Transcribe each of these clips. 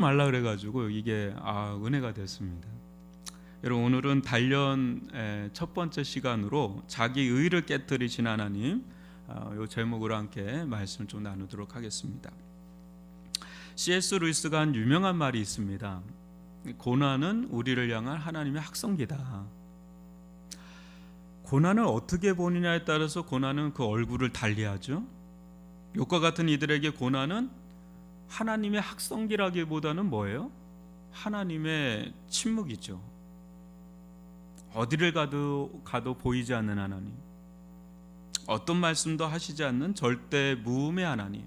말라 그래가지고 이게 은혜가 됐습니다. 여러분, 오늘은 단련 첫 번째 시간으로 자기 의를 깨뜨리신 하나님, 이 제목으로 함께 말씀 좀 나누도록 하겠습니다. C.S. 루이스가 한 유명한 말이 있습니다. 고난은 우리를 향한 하나님의 학성기다. 고난을 어떻게 보느냐에 따라서 고난은 그 얼굴을 달리하죠. 욕과 같은 이들에게 고난은 하나님의 학성기라기보다는 뭐예요? 하나님의 침묵이죠. 어디를 가도 보이지 않는 하나님, 어떤 말씀도 하시지 않는 절대 무음의 하나님,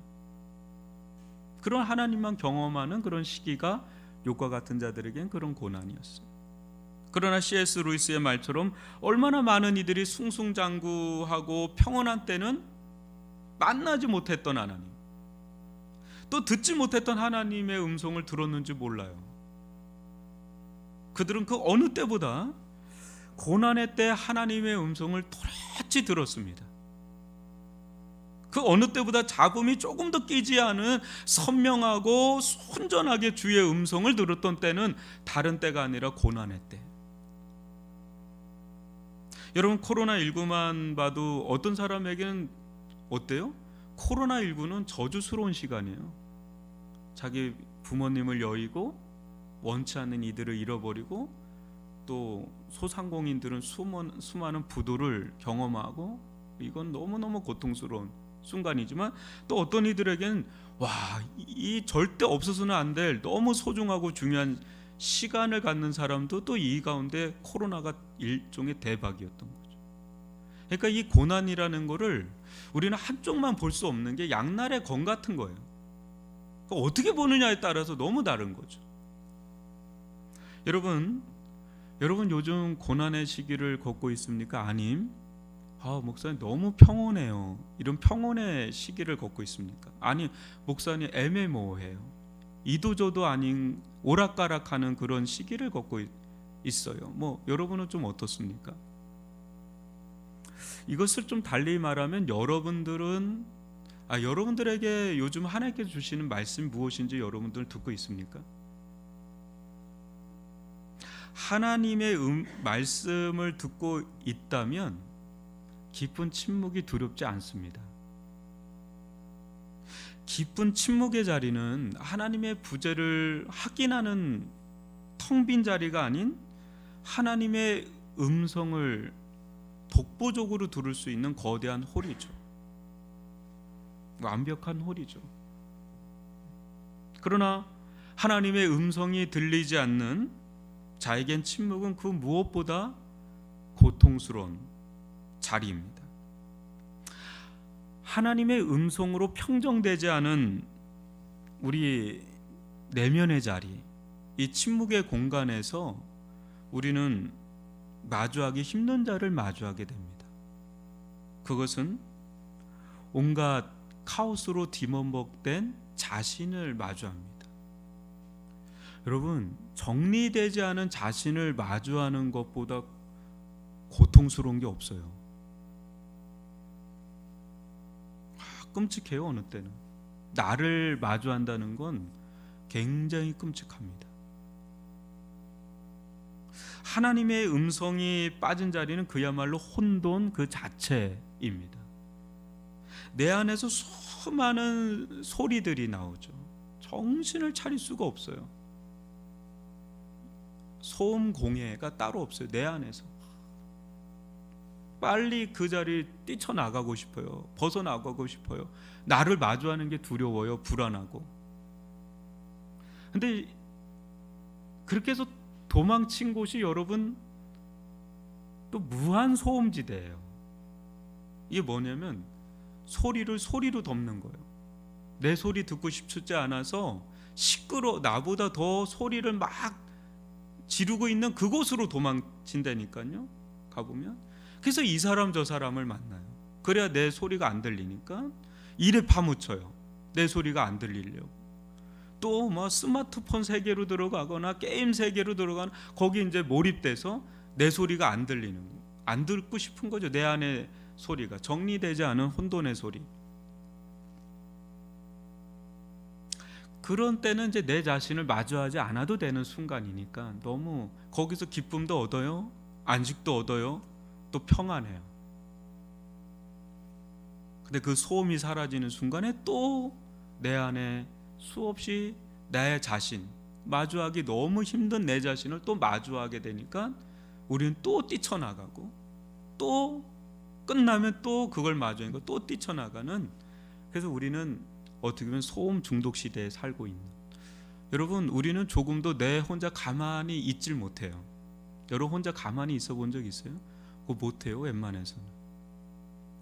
그런 하나님만 경험하는 그런 시기가 욕과 같은 자들에겐 그런 고난이었어요. 그러나 C.S. 루이스의 말처럼 얼마나 많은 이들이 숭숭장구하고 평온한 때는 만나지 못했던 하나님, 또 듣지 못했던 하나님의 음성을 들었는지 몰라요. 그들은 그 어느 때보다 고난의 때 하나님의 음성을 또렷이 들었습니다. 그 어느 때보다 잡음이 조금 더 끼지 않은 선명하고 순전하게 주의 음성을 들었던 때는 다른 때가 아니라 고난의 때. 여러분, 코로나19만 봐도 어떤 사람에게는 어때요? 코로나19는 저주스러운 시간이에요. 자기 부모님을 여의고 원치 않는 이들을 잃어버리고 또 소상공인들은 수많은 부도를 경험하고, 이건 너무너무 고통스러운 순간이지만 또 어떤 이들에겐 이 절대 없어서는 안 될 너무 소중하고 중요한 시간을 갖는 사람도 또 이 가운데 코로나가 일종의 대박이었던 거죠. 그러니까 이 고난이라는 거를 우리는 한쪽만 볼 수 없는 게 양날의 검 같은 거예요. 그러니까 어떻게 보느냐에 따라서 너무 다른 거죠. 여러분 요즘 고난의 시기를 겪고 있습니까? 아님, 목사님 너무 평온해요, 이런 평온의 시기를 겪고 있습니까? 아니, 목사님 애매모호해요, 이도저도 아닌 오락가락하는 그런 시기를 겪고 있어요. 여러분은 좀 어떻습니까? 이것을 좀 달리 말하면 여러분들에게 요즘 하나님께서 주시는 말씀이 무엇인지 여러분들 듣고 있습니까? 하나님의 말씀을 듣고 있다면 깊은 침묵이 두렵지 않습니다. 깊은 침묵의 자리는 하나님의 부재를 확인하는 텅 빈 자리가 아닌 하나님의 음성을 독보적으로 들을 수 있는 거대한 홀이죠. 완벽한 홀이죠. 그러나 하나님의 음성이 들리지 않는 자에겐 침묵은 그 무엇보다 고통스러운 자리입니다. 하나님의 음성으로 평정되지 않은 우리 내면의 자리, 이 침묵의 공간에서 우리는 마주하기 힘든 자를 마주하게 됩니다. 그것은 온갖 카오스로 뒤범벅된 자신을 마주합니다. 여러분, 정리되지 않은 자신을 마주하는 것보다 고통스러운 게 없어요. 끔찍해요. 어느 때는 나를 마주한다는 건 굉장히 끔찍합니다. 하나님의 음성이 빠진 자리는 그야말로 혼돈 그 자체입니다. 내 안에서 수많은 소리들이 나오죠. 정신을 차릴 수가 없어요. 소음 공해가 따로 없어요. 내 안에서 빨리 그 자리를 뛰쳐나가고 싶어요. 벗어나가고 싶어요. 나를 마주하는 게 두려워요. 불안하고. 근데 그렇게 해서 도망친 곳이 여러분 또 무한 소음지대예요. 이게 뭐냐면 소리를 소리로 덮는 거예요. 내 소리 듣고 싶지 않아서 나보다 더 소리를 막 지르고 있는 그곳으로 도망친다니까요. 가보면. 그래서 이 사람 저 사람을 만나요. 그래야 내 소리가 안 들리니까 일에 파묻혀요. 내 소리가 안 들리려고. 또 스마트폰 세계로 들어가거나 게임 세계로 들어가는, 거기 이제 몰입돼서 내 소리가 안 듣고 싶은 거죠. 내 안의 소리가 정리되지 않은 혼돈의 소리. 그런 때는 이제 내 자신을 마주하지 않아도 되는 순간이니까 너무 거기서 기쁨도 얻어요, 안식도 얻어요, 또 평안해요. 근데 그 소음이 사라지는 순간에 또 내 안에 수없이 내 자신, 마주하기 너무 힘든 내 자신을 또 마주하게 되니까 우리는 또 뛰쳐나가고, 또 끝나면 또 그걸 마주하니까 또 뛰쳐나가는, 그래서 우리는 어떻게 보면 소음 중독 시대에 살고 있는, 여러분 우리는 조금도 내 혼자 가만히 있질 못해요. 여러분 혼자 가만히 있어 본 적 있어요? 그거 못해요. 웬만해서는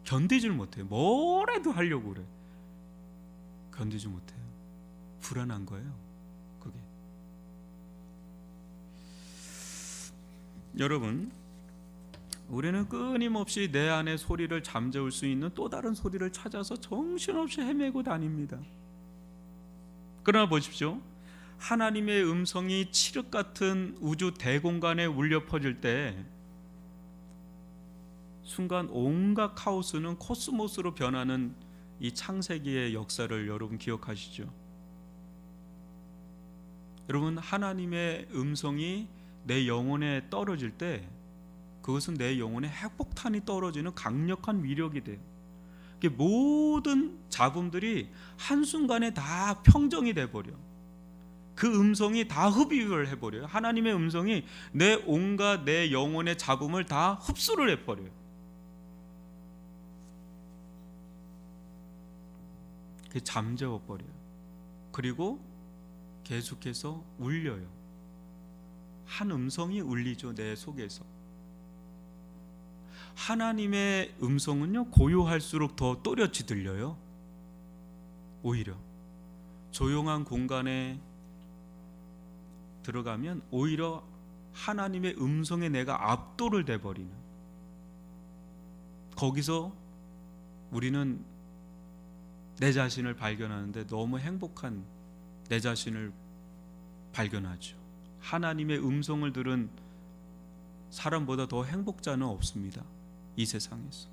견디질 못해요. 뭐라도 하려고 그래. 견디지 못해요. 불안한 거예요, 그게. 여러분, 우리는 끊임없이 내 안의 소리를 잠재울 수 있는 또 다른 소리를 찾아서 정신없이 헤매고 다닙니다. 그러나 보십시오, 하나님의 음성이 칠흑 같은 우주 대공간에 울려 퍼질 때 순간 온갖 카오스는 코스모스로 변하는 이 창세기의 역사를 여러분 기억하시죠? 여러분, 하나님의 음성이 내 영혼에 떨어질 때 그것은 내 영혼에 핵폭탄이 떨어지는 강력한 위력이 돼요. 모든 잡음들이 한순간에 다 평정이 돼버려. 그 음성이 다 흡입을 해버려요. 하나님의 음성이 내 온갖 내 영혼의 잡음을 다 흡수를 해버려요. 잠재워버려요. 그리고 계속해서 울려요. 한 음성이 울리죠, 내 속에서. 하나님의 음성은요, 고요할수록 더 또렷이 들려요. 오히려 조용한 공간에 들어가면 오히려 하나님의 음성에 내가 압도를 돼버리는, 거기서 우리는 내 자신을 발견하는데 너무 행복한 내 자신을 발견하죠. 하나님의 음성을 들은 사람보다 더 행복자는 없습니다, 이 세상에서.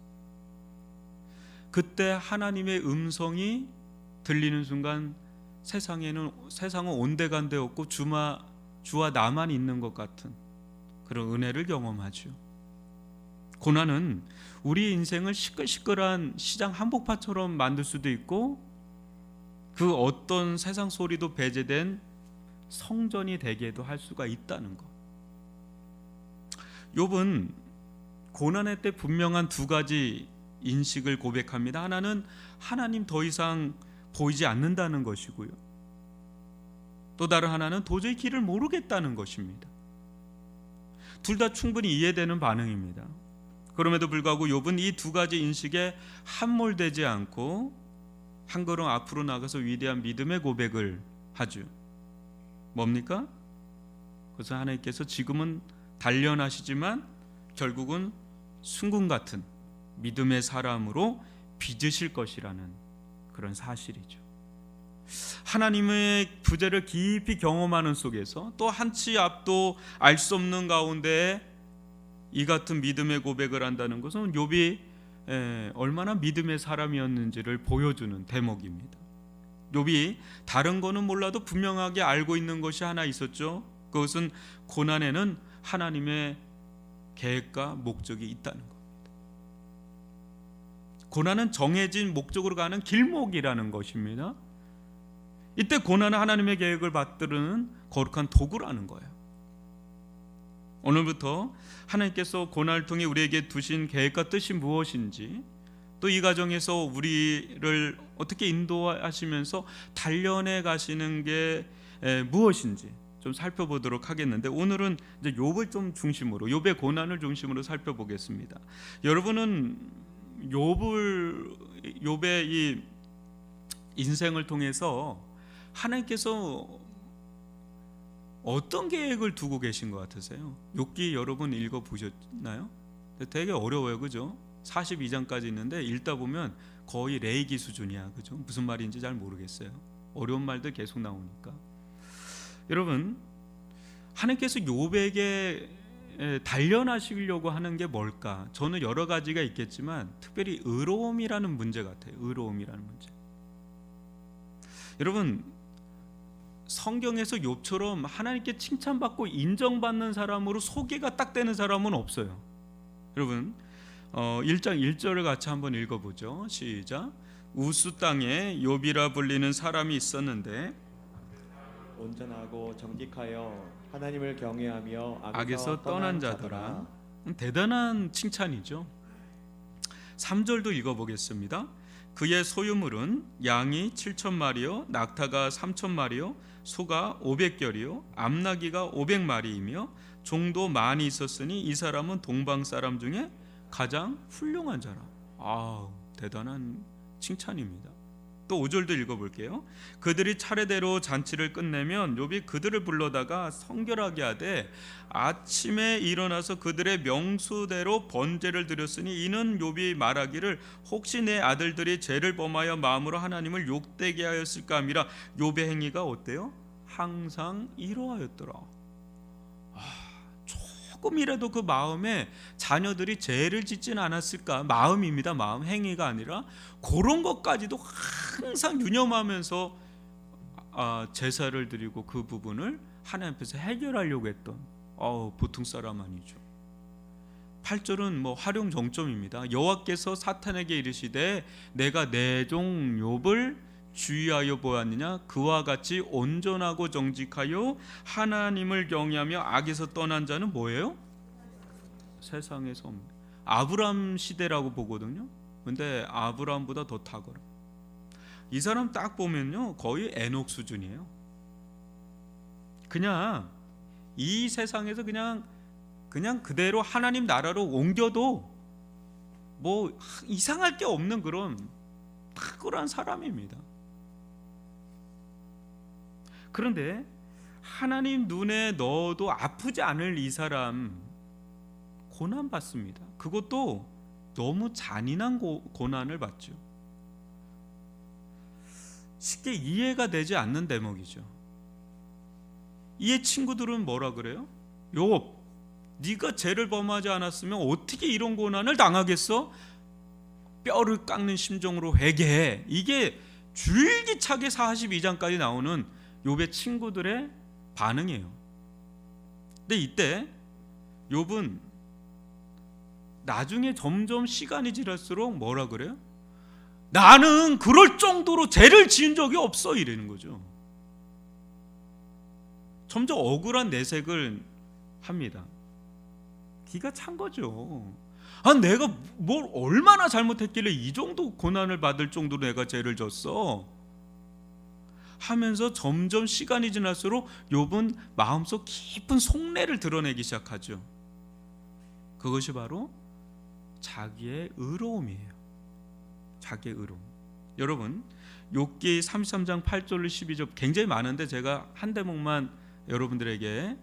그때 하나님의 음성이 들리는 순간 세상은 온데간데 없고 주와 나만 있는 것 같은 그런 은혜를 경험하죠. 고난은 우리 인생을 시끌시끌한 시장 한복판처럼 만들 수도 있고, 그 어떤 세상 소리도 배제된 성전이 되게도 할 수가 있다는 것. 욥은 고난의 때 분명한 두 가지 인식을 고백합니다. 하나는 하나님 더 이상 보이지 않는다는 것이고요, 또 다른 하나는 도저히 길을 모르겠다는 것입니다. 둘 다 충분히 이해되는 반응입니다. 그럼에도 불구하고 욥은 이 두 가지 인식에 함몰되지 않고 한 걸음 앞으로 나가서 위대한 믿음의 고백을 하죠. 뭡니까? 그래서 하나님께서 지금은 단련하시지만 결국은 순금 같은 믿음의 사람으로 빚으실 것이라는 그런 사실이죠. 하나님의 부재를 깊이 경험하는 속에서 또 한치 앞도 알 수 없는 가운데 이 같은 믿음의 고백을 한다는 것은 욥이 얼마나 믿음의 사람이었는지를 보여주는 대목입니다. 욥이 다른 거는 몰라도 분명하게 알고 있는 것이 하나 있었죠. 그것은 고난에는 하나님의 계획과 목적이 있다는 겁니다. 고난은 정해진 목적으로 가는 길목이라는 것입니다. 이때 고난은 하나님의 계획을 받드는 거룩한 도구라는 거예요. 오늘부터 하나님께서 고난을 통해 우리에게 두신 계획과 뜻이 무엇인지, 또 이 과정에서 우리를 어떻게 인도하시면서 단련해 가시는 게 무엇인지 좀 살펴보도록 하겠는데, 오늘은 이제 욥을 좀 중심으로, 욥의 고난을 중심으로 살펴보겠습니다. 여러분은 욥의 이 인생을 통해서 하나님께서 어떤 계획을 두고 계신 것 같으세요? 욥기 여러분 읽어보셨나요? 되게 어려워요, 그죠? 42장까지 있는데 읽다 보면 거의 레이기 수준이야, 그죠? 무슨 말인지 잘 모르겠어요. 어려운 말들 계속 나오니까. 여러분, 하나님께서 욥에게 단련하시려고 하는 게 뭘까? 저는 여러 가지가 있겠지만 특별히 의로움이라는 문제 같아요. 의로움이라는 문제. 여러분, 성경에서 욥처럼 하나님께 칭찬받고 인정받는 사람으로 소개가 딱 되는 사람은 없어요. 여러분 1장 1절을 같이 한번 읽어보죠. 시작. 우스 땅에 욥이라 불리는 사람이 있었는데 온전하고 정직하여 하나님을 경외하며 악에서 떠난 자더라. 대단한 칭찬이죠. 3절도 읽어보겠습니다. 그의 소유물은 양이 7,000마리요 낙타가 3,000마리요 소가 500결이요 암나귀가 500마리이며 종도 많이 있었으니 이 사람은 동방 사람 중에 가장 훌륭한 자라. 대단한 칭찬입니다. 또 5절도 읽어볼게요. 그들이 차례대로 잔치를 끝내면 욥이 그들을 불러다가 성결하게 하되 아침에 일어나서 그들의 명수대로 번제를 드렸으니 이는 욥이 말하기를 혹시 내 아들들이 죄를 범하여 마음으로 하나님을 욕되게 하였을까 함이라. 욥의 행위가 어때요? 항상 이러하였더라. 조금이라도 그 마음에 자녀들이 죄를 짓진 않았을까? 마음입니다. 마음, 행위가 아니라 그런 것까지도 항상 유념하면서 제사를 드리고 그 부분을 하나님 앞에서 해결하려고 했던 보통 사람 아니죠. 8절은 활용 정점입니다. 여호와께서 사탄에게 이르시되 내가 내 종 욥을 주의하여 보았느냐? 그와 같이 온전하고 정직하여 하나님을 경외하며 악에서 떠난 자는 뭐예요? 세상에서 없는 아브람 시대라고 보거든요. 근데 아브람보다 더 탁월해. 이 사람 딱 보면요 거의 에녹 수준이에요. 그냥 이 세상에서 그냥 그대로 하나님 나라로 옮겨도 이상할 게 없는 그런 탁월한 사람입니다. 그런데 하나님 눈에 넣어도 아프지 않을 이 사람 고난 받습니다. 그것도 너무 잔인한 고난을 받죠. 쉽게 이해가 되지 않는 대목이죠. 이의 친구들은 뭐라 그래요? 욥, 네가 죄를 범하지 않았으면 어떻게 이런 고난을 당하겠어? 뼈를 깎는 심정으로 회개해. 이게 줄기차게 42장까지 나오는 욥의 친구들의 반응이에요. 근데 이때 욥은 나중에 점점 시간이 지날수록 뭐라 그래요? 나는 그럴 정도로 죄를 지은 적이 없어 이러는 거죠. 점점 억울한 내색을 합니다. 기가 찬 거죠. 내가 뭘 얼마나 잘못했길래 이 정도 고난을 받을 정도로 내가 죄를 졌어 하면서 점점 시간이 지날수록 욥은 마음속 깊은 속내를 드러내기 시작하죠. 그것이 바로 자기의 의로움이에요. 자기의 의로움. 여러분 욥기 33장 8절로 12절 굉장히 많은데 제가 한 대목만 여러분들에게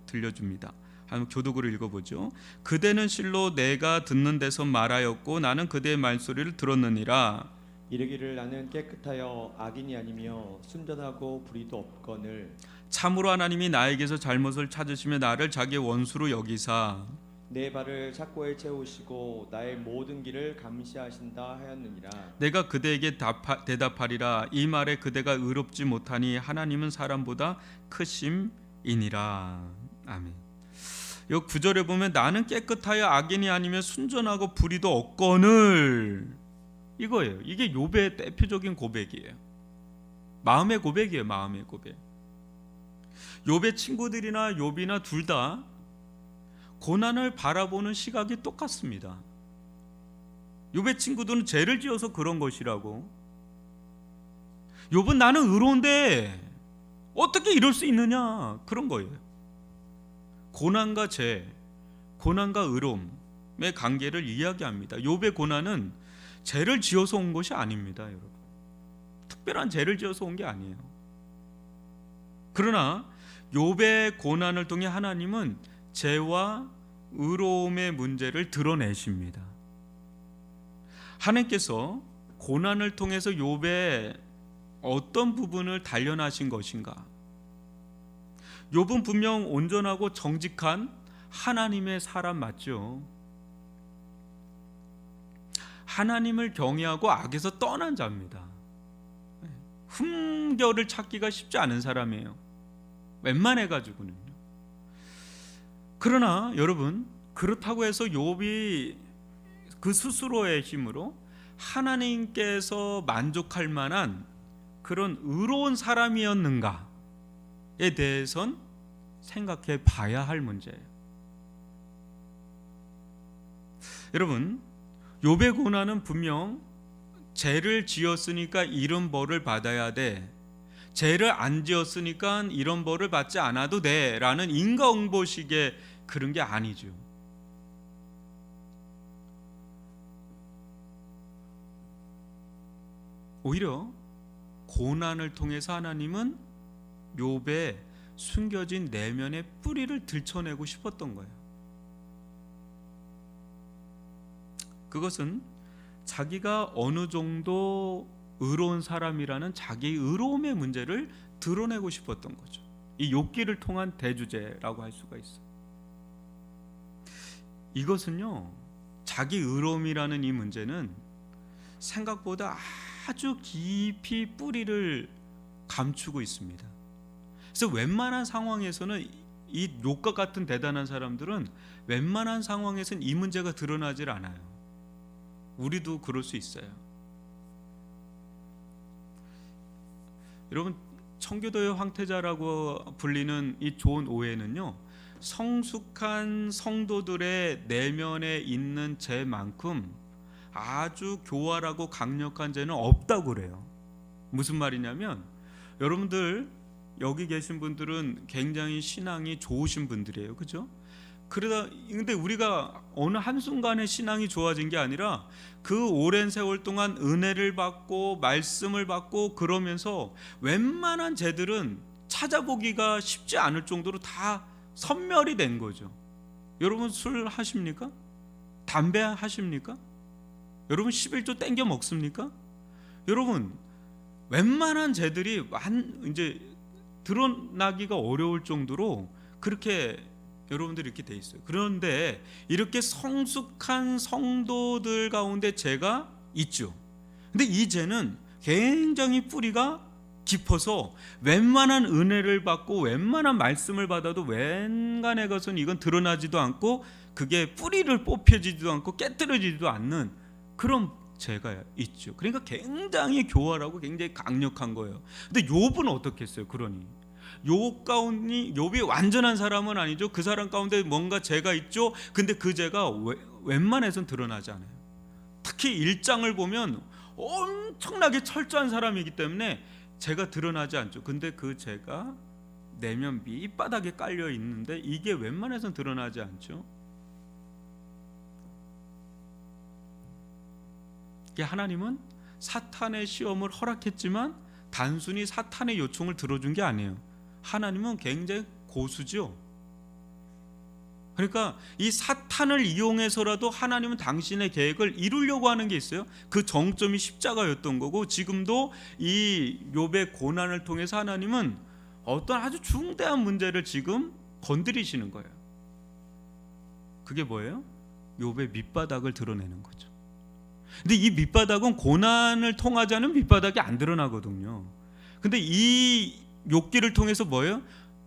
들려줍니다. 한번 교독으로 읽어보죠. 그대는 실로 내가 듣는 데서 말하였고 나는 그대의 말소리를 들었느니라. 이르기를 나는 깨끗하여 악인이 아니며 순전하고 불의도 없거늘 참으로 하나님이 나에게서 잘못을 찾으시며 나를 자기의 원수로 여기사 내 발을 착고에 채우시고 나의 모든 길을 감시하신다 하였느니라. 내가 그대에게 대답하리라. 이 말에 그대가 의롭지 못하니 하나님은 사람보다 크심이니라. 아멘. 이 9절에 보면 나는 깨끗하여 악인이 아니면 순전하고 불의도 없거늘 이거예요. 이게 욥의 대표적인 고백이에요. 마음의 고백이에요. 마음의 고백. 욥의 친구들이나 욥이나 둘 다 고난을 바라보는 시각이 똑같습니다. 욥의 친구들은 죄를 지어서 그런 것이라고. 욥은 나는 의로운데 어떻게 이럴 수 있느냐 그런 거예요. 고난과 죄, 고난과 의로움의 관계를 이야기합니다. 욥의 고난은 죄를 지어서 온 것이 아닙니다, 여러분. 특별한 죄를 지어서 온 게 아니에요. 그러나 욥의 고난을 통해 하나님은 죄와 의로움의 문제를 드러내십니다. 하나님께서 고난을 통해서 욥의 어떤 부분을 단련하신 것인가? 욥은 분명 온전하고 정직한 하나님의 사람 맞죠? 하나님을 경외하고 악에서 떠난 자입니다. 흠결을 찾기가 쉽지 않은 사람이에요. 웬만해 가지고는요. 그러나 여러분, 그렇다고 해서 욥이 그 스스로의 힘으로 하나님께서 만족할 만한 그런 의로운 사람이었는가에 대해선 생각해 봐야 할 문제예요. 여러분, 욥의 고난은 분명 죄를 지었으니까 이런 벌을 받아야 돼, 죄를 안 지었으니까 이런 벌을 받지 않아도 돼 라는 인과응보식의 그런 게 아니죠. 오히려 고난을 통해서 하나님은 욥의 숨겨진 내면의 뿌리를 들춰내고 싶었던 거예요. 그것은 자기가 어느 정도 의로운 사람이라는 자기 의로움의 문제를 드러내고 싶었던 거죠. 이 욥기를 통한 대주제라고 할 수가 있어요. 이것은요, 자기 의로움이라는 이 문제는 생각보다 아주 깊이 뿌리를 감추고 있습니다. 그래서 웬만한 상황에서는 이 욥과 같은 대단한 사람들은 웬만한 상황에서는 이 문제가 드러나질 않아요. 우리도 그럴 수 있어요. 여러분, 청교도의 황태자라고 불리는 이 존 오웬은요, 성숙한 성도들의 내면에 있는 죄만큼 아주 교활하고 강력한 죄는 없다고 그래요. 무슨 말이냐면, 여러분들 여기 계신 분들은 굉장히 신앙이 좋으신 분들이에요, 그죠? 근데 우리가 어느 한순간에 신앙이 좋아진 게 아니라 그 오랜 세월 동안 은혜를 받고 말씀을 받고 그러면서 웬만한 죄들은 찾아보기가 쉽지 않을 정도로 다 선멸이 된 거죠. 여러분 술 하십니까? 담배 하십니까? 여러분 11조 땡겨 먹습니까? 여러분 웬만한 죄들이 이제 드러나기가 어려울 정도로 그렇게 여러분들이 이렇게 돼 있어요. 그런데 이렇게 성숙한 성도들 가운데 죄가 있죠. 근데 이 죄는 굉장히 뿌리가 깊어서 웬만한 은혜를 받고 웬만한 말씀을 받아도 웬간에 가서는 이건 드러나지도 않고 그게 뿌리를 뽑혀지지도 않고 깨뜨려지지도 않는 그런 죄가 있죠. 그러니까 굉장히 교활하고 굉장히 강력한 거예요. 근데 욥은 어떻게 했어요? 그러니 욥이 완전한 사람은 아니죠. 그 사람 가운데 뭔가 죄가 있죠. 근데 그 죄가 웬만해선 드러나지 않아요. 특히 1장을 보면 엄청나게 철저한 사람이기 때문에 죄가 드러나지 않죠. 근데 그 죄가 내면 밑바닥에 깔려 있는데 이게 웬만해선 드러나지 않죠. 하나님은 사탄의 시험을 허락했지만 단순히 사탄의 요청을 들어준 게 아니에요. 하나님은 굉장히 고수죠. 그러니까 이 사탄을 이용해서라도 하나님은 당신의 계획을 이루려고 하는 게 있어요. 그 정점이 십자가였던 거고, 지금도 이 욥의 고난을 통해서 하나님은 어떤 아주 중대한 문제를 지금 건드리시는 거예요. 그게 뭐예요? 욥의 밑바닥을 드러내는 거죠. 근데 이 밑바닥은 고난을 통하지 않은 밑바닥이 안 드러나거든요. 근데 이 욥기를 통해서 뭐예요?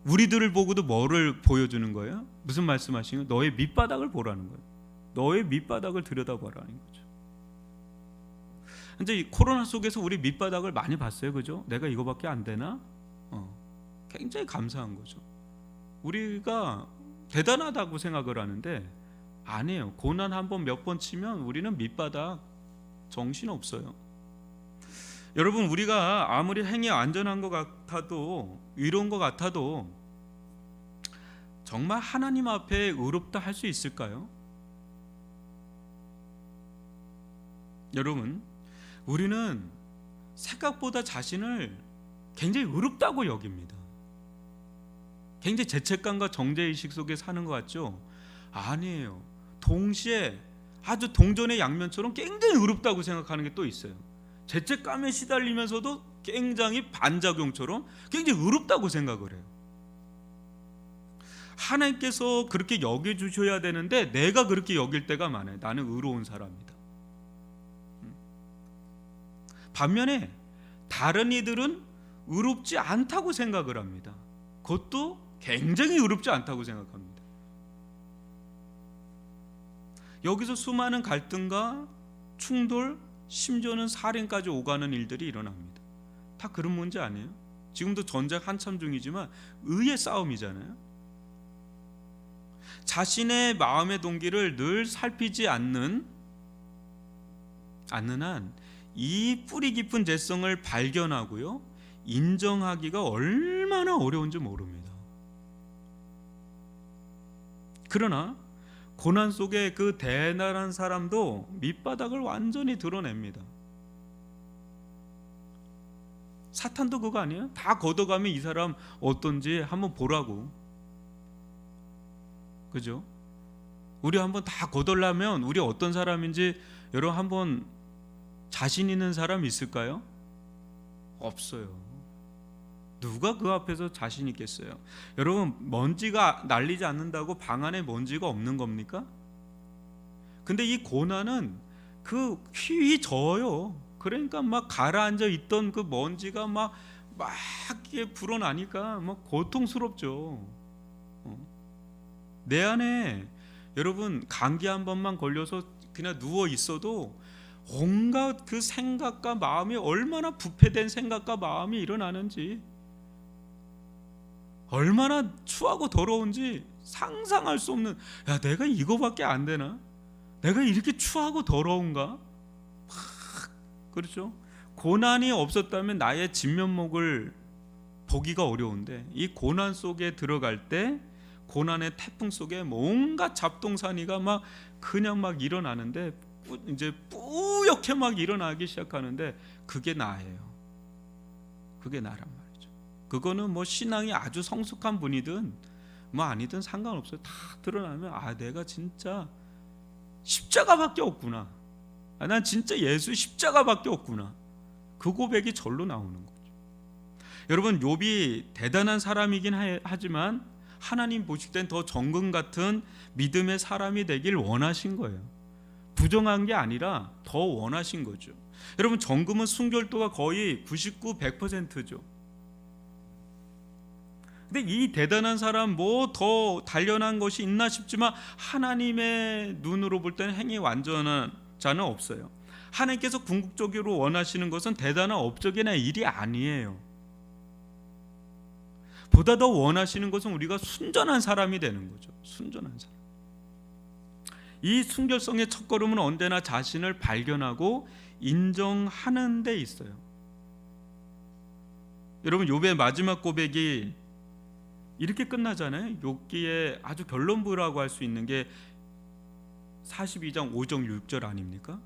우리들을 보고도 뭐를 보여주는 거예요? 무슨 말씀하시는 거예요? 너의 밑바닥을 보라는 거예요. 너의 밑바닥을 들여다보라는 거죠. 이제 이 코로나 속에서 우리 밑바닥을 많이 봤어요, 그죠? 내가 이거밖에 안 되나? 굉장히 감사한 거죠. 우리가 대단하다고 생각을 하는데 아니에요. 고난 한 번 몇 번 치면 우리는 밑바닥 정신 없어요. 여러분, 우리가 아무리 행위 안전한 것 같아도 의로운 것 같아도 정말 하나님 앞에 의롭다 할 수 있을까요? 여러분, 우리는 생각보다 자신을 굉장히 의롭다고 여깁니다. 굉장히 죄책감과 정죄의식 속에 사는 것 같죠? 아니에요. 동시에 아주 동전의 양면처럼 굉장히 의롭다고 생각하는 게 또 있어요. 죄책감에 시달리면서도 굉장히 반작용처럼 굉장히 의롭다고 생각을 해요. 하나님께서 그렇게 여겨주셔야 되는데 내가 그렇게 여길 때가 많아요. 나는 의로운 사람이다. 반면에 다른 이들은 의롭지 않다고 생각을 합니다. 그것도 굉장히 의롭지 않다고 생각합니다. 여기서 수많은 갈등과 충돌, 심지어는 살인까지 오가는 일들이 일어납니다. 다 그런 문제 아니에요? 지금도 전쟁 한참 중이지만 의의 싸움이잖아요. 자신의 마음의 동기를 늘 살피지 않는 한 이 뿌리 깊은 죄성을 발견하고요, 인정하기가 얼마나 어려운지 모릅니다. 그러나 고난 속에 그 대단한 사람도 밑바닥을 완전히 드러냅니다. 사탄도 그거 아니에요? 다 걷어가면 이 사람 어떤지 한번 보라고. 그죠? 우리 한번 다 걷으려면 우리 어떤 사람인지 여러분 한번 자신 있는 사람 있을까요? 없어요. 누가 그 앞에서 자신 있겠어요? 여러분, 먼지가 날리지 않는다고 방 안에 먼지가 없는 겁니까? 근데 이 고난은 그 휘휘져요. 그러니까 막 가라앉아 있던 그 먼지가 막 이렇게 불어나니까 막 고통스럽죠. 내 안에 여러분 감기 한 번만 걸려서 그냥 누워 있어도 온갖 그 생각과 마음이 얼마나 부패된 생각과 마음이 일어나는지, 얼마나 추하고 더러운지 상상할 수 없는, 야, 내가 이거밖에 안 되나? 내가 이렇게 추하고 더러운가? 그렇죠? 고난이 없었다면 나의 진면목을 보기가 어려운데, 이 고난 속에 들어갈 때 고난의 태풍 속에 뭔가 잡동사니가 막 그냥 막 일어나는데, 이제 뿌옇게 막 일어나기 시작하는데, 그게 나예요. 그게 나란 말이죠. 그거는 뭐 신앙이 아주 성숙한 분이든 뭐 아니든 상관없어요. 다 드러나면 내가 진짜 십자가밖에 없구나. 난 진짜 예수 십자가밖에 없구나. 그 고백이 절로 나오는 거죠. 여러분, 욥이 대단한 사람이긴 하지만 하나님 보실 땐 더 정금 같은 믿음의 사람이 되길 원하신 거예요. 부정한 게 아니라 더 원하신 거죠. 여러분, 정금은 순결도가 거의 99, 100%죠. 근데 이 대단한 사람 뭐 더 단련한 것이 있나 싶지만 하나님의 눈으로 볼 때는 행위 완전한 자는 없어요. 하나님께서 궁극적으로 원하시는 것은 대단한 업적이나 일이 아니에요. 보다 더 원하시는 것은 우리가 순전한 사람이 되는 거죠. 순전한 사람. 이 순결성의 첫걸음은 언제나 자신을 발견하고 인정하는 데 있어요. 여러분, 욥의 마지막 고백이 이렇게 끝나잖아요. 욥기의 아주 결론부라고 할 수 있는 게 42장 5절 6절 아닙니까?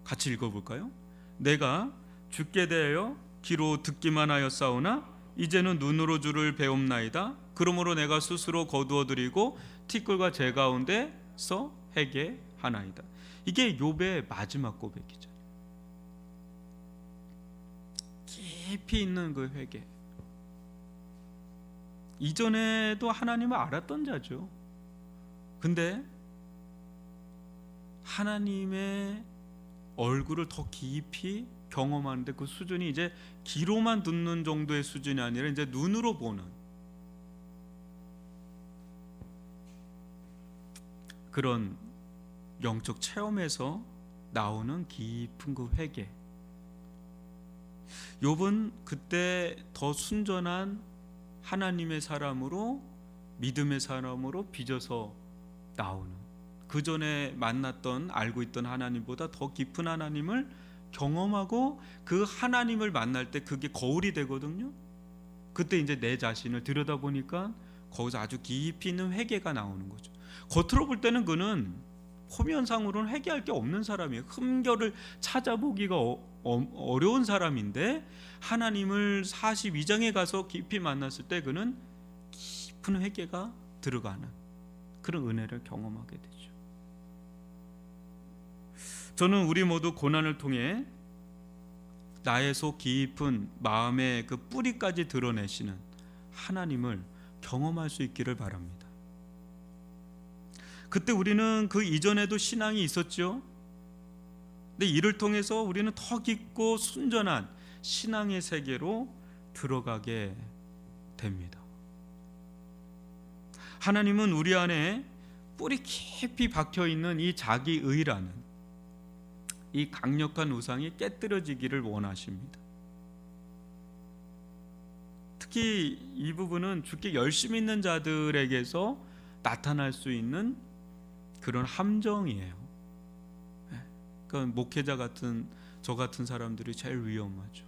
같이 읽어볼까요? 내가 주께 대하여 귀로 듣기만 하였사오나 이제는 눈으로 주를 배움나이다. 그러므로 내가 스스로 거두어드리고 티끌과 재 가운데서 회개하나이다. 이게 욥의 마지막 고백이죠. 깊이 있는 그 회개. 이전에도 하나님을 알았던 자죠. 근데 하나님의 얼굴을 더 깊이 경험하는데 그 수준이 이제 귀로만 듣는 정도의 수준이 아니라 이제 눈으로 보는 그런 영적 체험에서 나오는 깊은 그 회개. 욥은 그때 더 순전한 하나님의 사람으로, 믿음의 사람으로 빚어서 나오는, 그 전에 만났던 알고 있던 하나님보다 더 깊은 하나님을 경험하고 그 하나님을 만날 때 그게 거울이 되거든요. 그때 이제 내 자신을 들여다보니까 거기서 아주 깊이 있는 회개가 나오는 거죠. 겉으로 볼 때는 그는 표면상으로는 회개할 게 없는 사람이에요. 흠결을 찾아보기가 어려운 사람인데 하나님을 42장에 가서 깊이 만났을 때 그는 깊은 회개가 들어가는 그런 은혜를 경험하게 되죠. 저는 우리 모두 고난을 통해 나의 속 깊은 마음의 그 뿌리까지 드러내시는 하나님을 경험할 수 있기를 바랍니다. 그때 우리는 그 이전에도 신앙이 있었죠. 근데 이를 통해서 우리는 더 깊고 순전한 신앙의 세계로 들어가게 됩니다. 하나님은 우리 안에 뿌리 깊이 박혀 있는 이 자기의라는 이 강력한 우상이 깨뜨려지기를 원하십니다. 특히 이 부분은 주께 열심히 있는 자들에게서 나타날 수 있는 그런 함정이에요. 그러니까 목회자 같은 저 같은 사람들이 제일 위험하죠.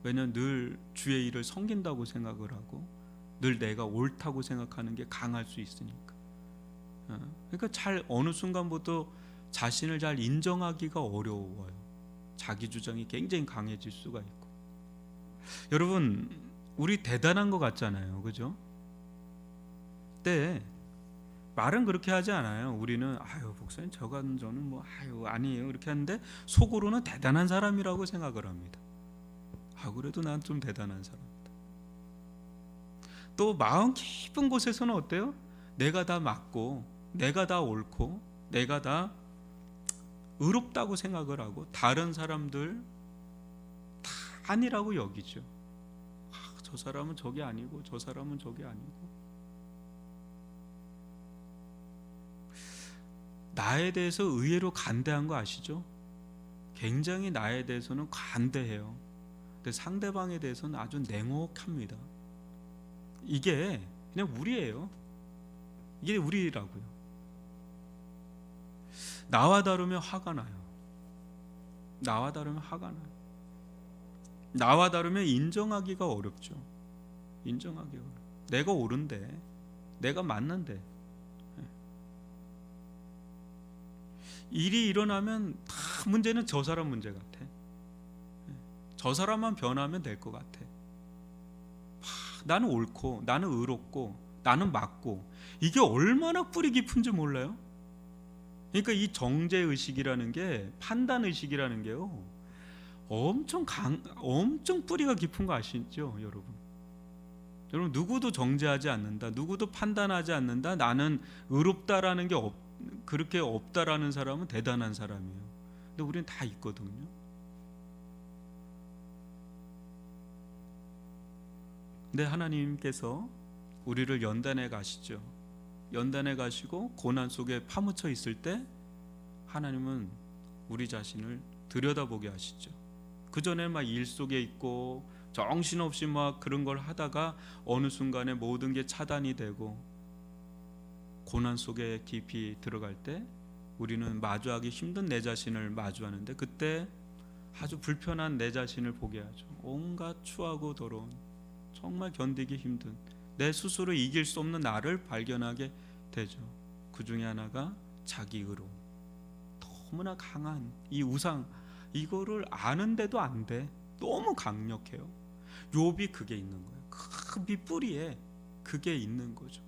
왜냐하면 늘 주의 일을 섬긴다고 생각을 하고 늘 내가 옳다고 생각하는 게 강할 수 있으니까. 그러니까 잘 어느 순간부터 자신을 잘 인정하기가 어려워요. 자기 주장이 굉장히 강해질 수가 있고. 여러분, 우리 대단한 것 같잖아요, 그죠? 네, 말은 그렇게 하지 않아요. 우리는 아유 목사님 저는 뭐 아유 아니에요 이렇게 하는데 속으로는 대단한 사람이라고 생각을 합니다. 아 그래도 난 좀 대단한 사람이다. 또 마음 깊은 곳에서는 어때요? 내가 다 맞고 내가 다 옳고 내가 다 의롭다고 생각을 하고 다른 사람들 다 아니라고 여기죠. 저 사람은 저게 아니고 저 사람은 저게 아니고. 나에 대해서 의외로 간대한 거 아시죠? 굉장히 나에 대해서는 관대해요. 근데 상대방에 대해서는 아주 냉혹합니다. 이게 그냥 우리예요. 이게 우리라고요. 나와 다르면 화가 나요. 나와 다르면 화가 나요. 나와 다르면 인정하기가 어렵죠. 인정하기가 어려워. 내가 옳은데, 내가 맞는데. 일이 일어나면 다 문제는 저 사람 문제 같아. 저 사람만 변하면 될 것 같아. 나는 옳고 나는 의롭고 나는 맞고 이게 얼마나 뿌리 깊은지 몰라요? 그러니까 이 정죄의식이라는 게 판단의식이라는 게요 엄청 뿌리가 깊은 거 아시죠 여러분? 여러분 누구도 정죄하지 않는다, 누구도 판단하지 않는다, 나는 의롭다라는 게 그렇게 없다라는 사람은 대단한 사람이에요. 근데 우리는 다 있거든요. 근데 하나님께서 우리를 연단해 가시죠. 연단해 가시고 고난 속에 파묻혀 있을 때 하나님은 우리 자신을 들여다보게 하시죠. 그 전에 막 일 속에 있고 정신없이 막 그런 걸 하다가 어느 순간에 모든 게 차단이 되고 고난 속에 깊이 들어갈 때 우리는 마주하기 힘든 내 자신을 마주하는데 그때 아주 불편한 내 자신을 보게 하죠. 온갖 추하고 더러운 정말 견디기 힘든 내 스스로 이길 수 없는 나를 발견하게 되죠. 그 중에 하나가 자기 의로움. 너무나 강한 이 우상, 이거를 아는데도 안 돼. 너무 강력해요. 욥이 그게 있는 거예요. 그 밑뿌리에 그게 있는 거죠.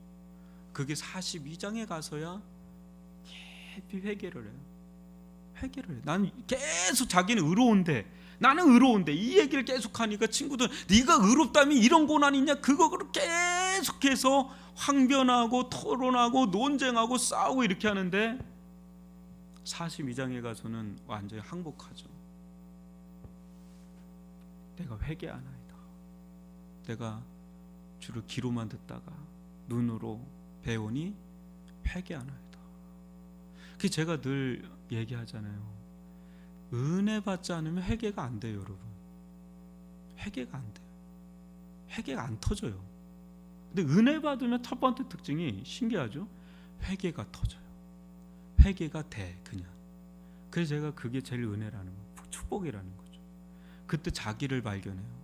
그게 42장에 가서야 깊이 회개를 해요. 회개를 해. 나는 계속 자기는 의로운데, 나는 의로운데 이 얘기를 계속하니까 친구들 네가 의롭다면 이런 고난이 있냐, 그거를 계속해서 항변하고 토론하고 논쟁하고 싸우고 이렇게 하는데 42장에 가서는 완전히 항복하죠. 내가 회개하나이다. 내가 주를 귀로만 듣다가 눈으로 배우니 회개하나이다. 그 제가 늘 얘기하잖아요. 은혜 받지 않으면 회개가 안 돼요, 여러분. 회개가 안 돼요. 회개가 안 터져요. 근데 은혜 받으면 첫 번째 특징이 신기하죠? 회개가 터져요. 회개가 돼, 그냥. 그래서 제가 그게 제일 은혜라는 거, 축복이라는 거죠. 그때 자기를 발견해요.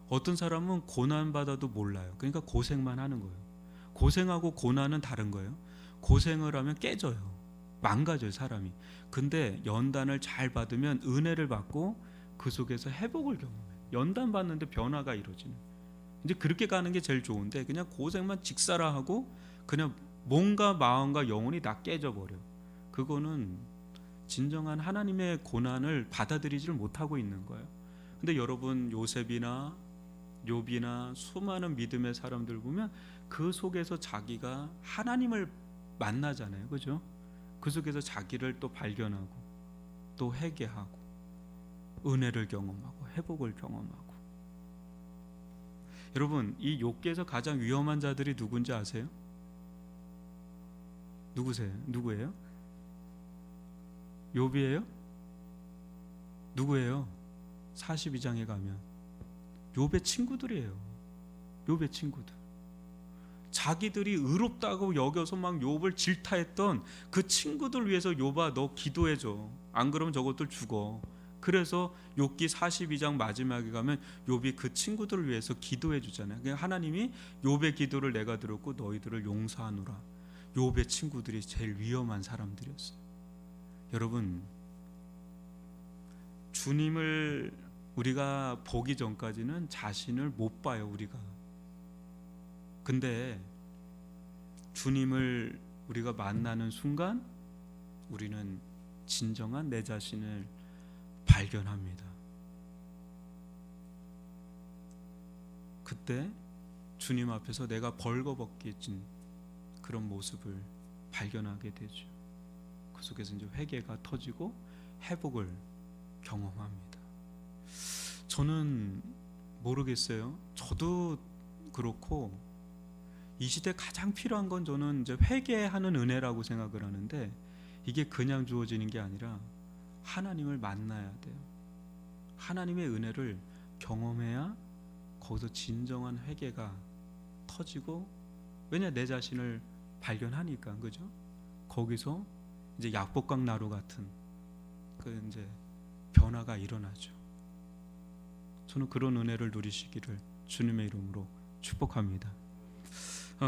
어떤 사람은 고난 받아도 몰라요. 그러니까 고생만 하는 거예요. 고생하고 고난은 다른 거예요. 고생을 하면 깨져요. 망가져요, 사람이. 근데 연단을 잘 받으면 은혜를 받고 그 속에서 회복을 경험해요. 연단 받는데 변화가 이루어지는. 이제 그렇게 가는 게 제일 좋은데 그냥 고생만 직사라하고 그냥 몸과 마음과 영혼이 다 깨져버려. 그거는 진정한 하나님의 고난을 받아들이지를 못하고 있는 거예요. 근데 여러분 요셉이나 욥이나 수많은 믿음의 사람들 보면 그 속에서 자기가 하나님을 만나잖아요, 그죠? 그 속에서 자기를 또 발견하고 또 회개하고 은혜를 경험하고 회복을 경험하고. 여러분, 이 욥기에서 가장 위험한 자들이 누군지 아세요? 누구세요? 누구예요? 욥이에요? 누구예요? 42장에 가면 욥의 친구들이에요. 욥의 친구들. 자기들이 의롭다고 여겨서 막 욥을 질타했던 그 친구들 위해서 욥아 너 기도해줘. 안 그러면 저것들 죽어. 그래서 욥기 42장 마지막에 가면 욥이 그 친구들을 위해서 기도해 주잖아요. 그러니까 하나님이 욥의 기도를 내가 들었고 너희들을 용서하노라. 욥의 친구들이 제일 위험한 사람들이었어요. 여러분, 주님을 우리가 보기 전까지는 자신을 못 봐요, 우리가. 근데 주님을 우리가 만나는 순간 우리는 진정한 내 자신을 발견합니다. 그때 주님 앞에서 내가 벌거벗겨진 그런 모습을 발견하게 되죠. 그 속에서 이제 회개가 터지고 회복을 경험합니다. 저는 모르겠어요. 저도 그렇고 이 시대 가장 필요한 건 저는 이제 회개하는 은혜라고 생각을 하는데, 이게 그냥 주어지는 게 아니라 하나님을 만나야 돼요. 하나님의 은혜를 경험해야 거기서 진정한 회개가 터지고, 왜냐 내 자신을 발견하니까, 그죠? 거기서 이제 약복강 나루 같은 그 이제 변화가 일어나죠. 저는 그런 은혜를 누리시기를 주님의 이름으로 축복합니다.